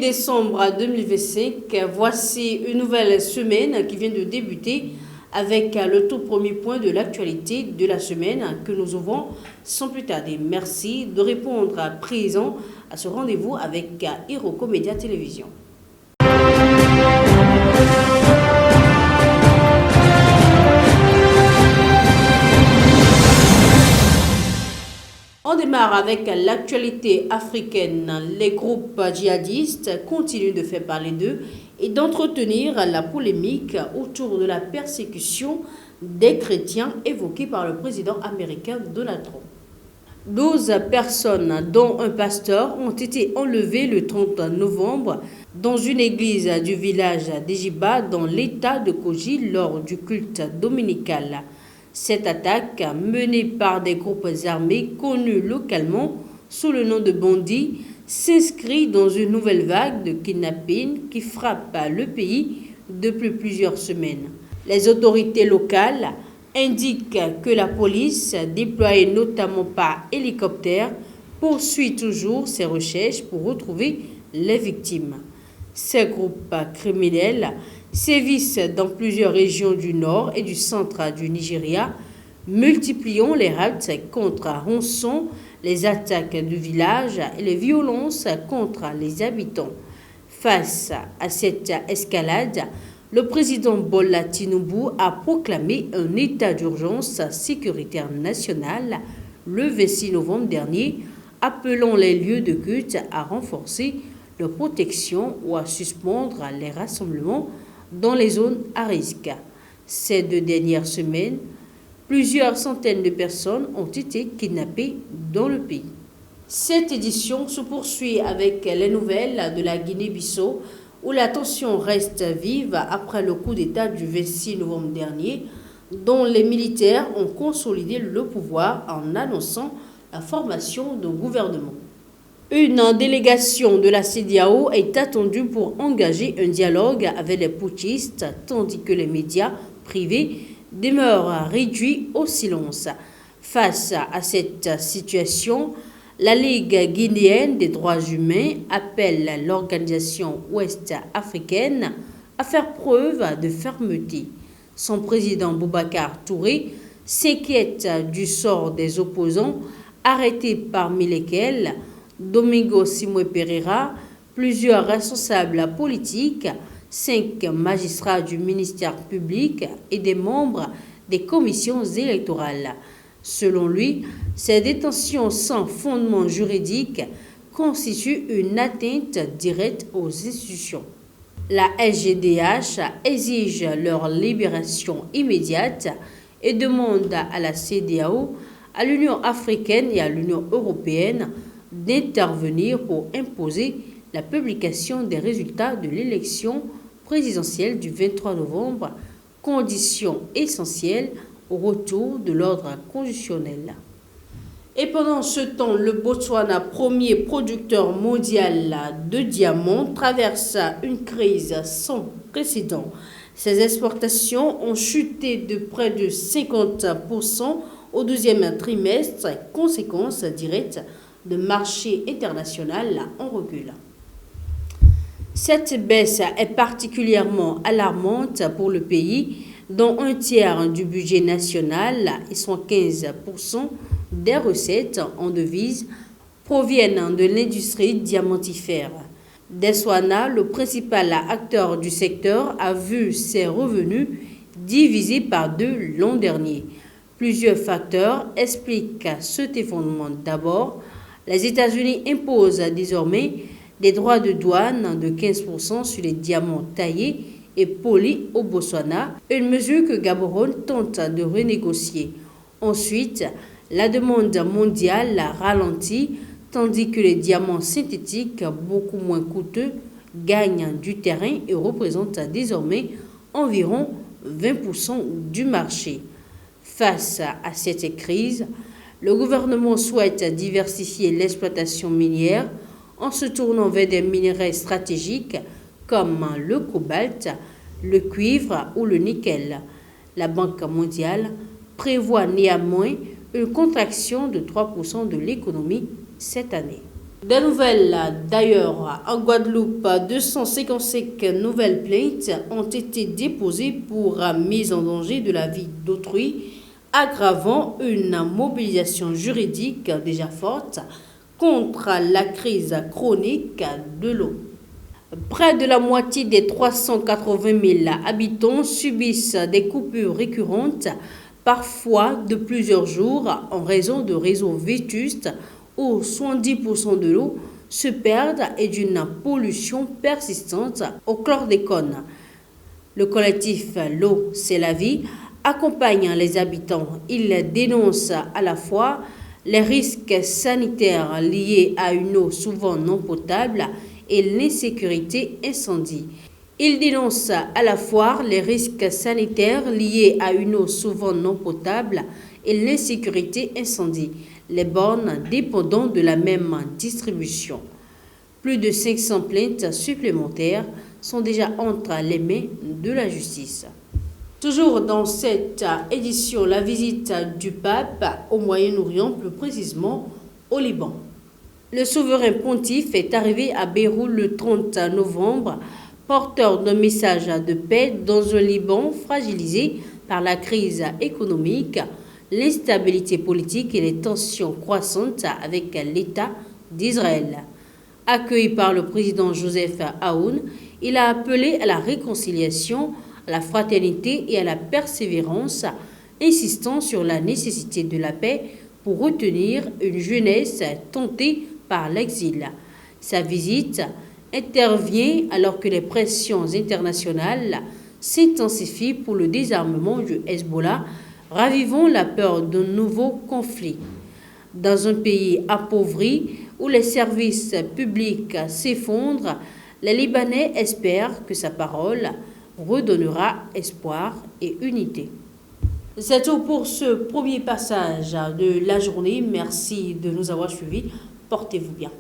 décembre 2025, voici une nouvelle semaine qui vient de débuter avec le tout premier point de l'actualité de la semaine que nous ouvrons sans plus tarder. Merci de répondre à présent à ce rendez-vous avec Iroko Média Télévision. On démarre avec l'actualité africaine. Les groupes djihadistes continuent de faire parler d'eux et d'entretenir la polémique autour de la persécution des chrétiens évoquée par le président américain Donald Trump. 12 personnes, dont un pasteur, ont été enlevées le 30 novembre dans une église du village d'Ejiba dans l'état de Kogi lors du culte dominical. Cette attaque, menée par des groupes armés connus localement sous le nom de bandits, s'inscrit dans une nouvelle vague de kidnapping qui frappe le pays depuis plusieurs semaines. Les autorités locales indiquent que la police, déployée notamment par hélicoptère, poursuit toujours ses recherches pour retrouver les victimes. Ces groupes criminels sévissent dans plusieurs régions du nord et du centre du Nigeria, multipliant les raids contre rançon, les attaques du village et les violences contre les habitants. Face à cette escalade, le président Bola Tinubu a proclamé un état d'urgence sécuritaire national le 26 novembre dernier, appelant les lieux de culte à renforcer leur protection ou à suspendre les rassemblements dans les zones à risque. Ces 2 dernières semaines, plusieurs centaines de personnes ont été kidnappées dans le pays. Cette édition se poursuit avec les nouvelles de la Guinée-Bissau, où la tension reste vive après le coup d'État du 26 novembre dernier, dont les militaires ont consolidé le pouvoir en annonçant la formation d'un gouvernement. Une délégation de la CEDEAO est attendue pour engager un dialogue avec les putschistes, tandis que les médias privés demeurent réduits au silence. Face à cette situation, la Ligue guinéenne des droits humains appelle l'organisation ouest-africaine à faire preuve de fermeté. Son président Boubacar Touré s'inquiète du sort des opposants arrêtés, parmi lesquels Domingo Simões Pereira, plusieurs responsables politiques, 5 magistrats du ministère public et des membres des commissions électorales. Selon lui, ces détentions sans fondement juridique constituent une atteinte directe aux institutions. La SGDH exige leur libération immédiate et demande à la CEDEAO, à l'Union africaine et à l'Union européenne d'intervenir pour imposer la publication des résultats de l'élection présidentielle du 23 novembre, condition essentielle au retour de l'ordre constitutionnel. Et pendant ce temps, le Botswana, premier producteur mondial de diamants, traverse une crise sans précédent. Ses exportations ont chuté de près de 50% au 2e trimestre, conséquence directe de marché international en recul. Cette baisse est particulièrement alarmante pour le pays, dont un tiers du budget national et 115% des recettes en devises proviennent de l'industrie diamantifère. Botswana, le principal acteur du secteur, a vu ses revenus divisés par 2 l'an dernier. Plusieurs facteurs expliquent cet effondrement. D'abord, les États-Unis imposent désormais des droits de douane de 15% sur les diamants taillés et polis au Botswana, une mesure que Gaborone tente de renégocier. Ensuite, la demande mondiale ralentit, tandis que les diamants synthétiques, beaucoup moins coûteux, gagnent du terrain et représentent désormais environ 20% du marché. Face à cette crise, le gouvernement souhaite diversifier l'exploitation minière en se tournant vers des minerais stratégiques comme le cobalt, le cuivre ou le nickel. La Banque mondiale prévoit néanmoins une contraction de 3% de l'économie cette année. Des nouvelles d'ailleurs, en Guadeloupe, 255 nouvelles plaintes ont été déposées pour mise en danger de la vie d'autrui, aggravant une mobilisation juridique déjà forte contre la crise chronique de l'eau. Près de la moitié des 380 000 habitants subissent des coupures récurrentes, parfois de plusieurs jours, en raison de réseaux vétustes où 70% de l'eau se perdent et d'une pollution persistante au chlordécone. Le collectif L'eau, c'est la vie accompagne les habitants. Il dénonce à la fois les risques sanitaires liés à une eau souvent non potable et l'insécurité incendie. Il dénonce à la fois les risques sanitaires liés à une eau souvent non potable et l'insécurité incendie, les bornes dépendant de la même distribution. Plus de 500 plaintes supplémentaires sont déjà entre les mains de la justice. Toujours dans cette édition, la visite du pape au Moyen-Orient, plus précisément au Liban. Le souverain pontife est arrivé à Beyrouth le 30 novembre, porteur d'un message de paix dans un Liban fragilisé par la crise économique, l'instabilité politique et les tensions croissantes avec l'État d'Israël. Accueilli par le président Joseph Aoun, il a appelé à la réconciliation, à la fraternité et à la persévérance, insistant sur la nécessité de la paix pour retenir une jeunesse tentée par l'exil. Sa visite intervient alors que les pressions internationales s'intensifient pour le désarmement du Hezbollah, ravivant la peur d'un nouveau conflit. Dans un pays appauvri où les services publics s'effondrent, les Libanais espèrent que sa parole redonnera espoir et unité. C'est tout pour ce premier passage de la journée. Merci de nous avoir suivis. Portez-vous bien.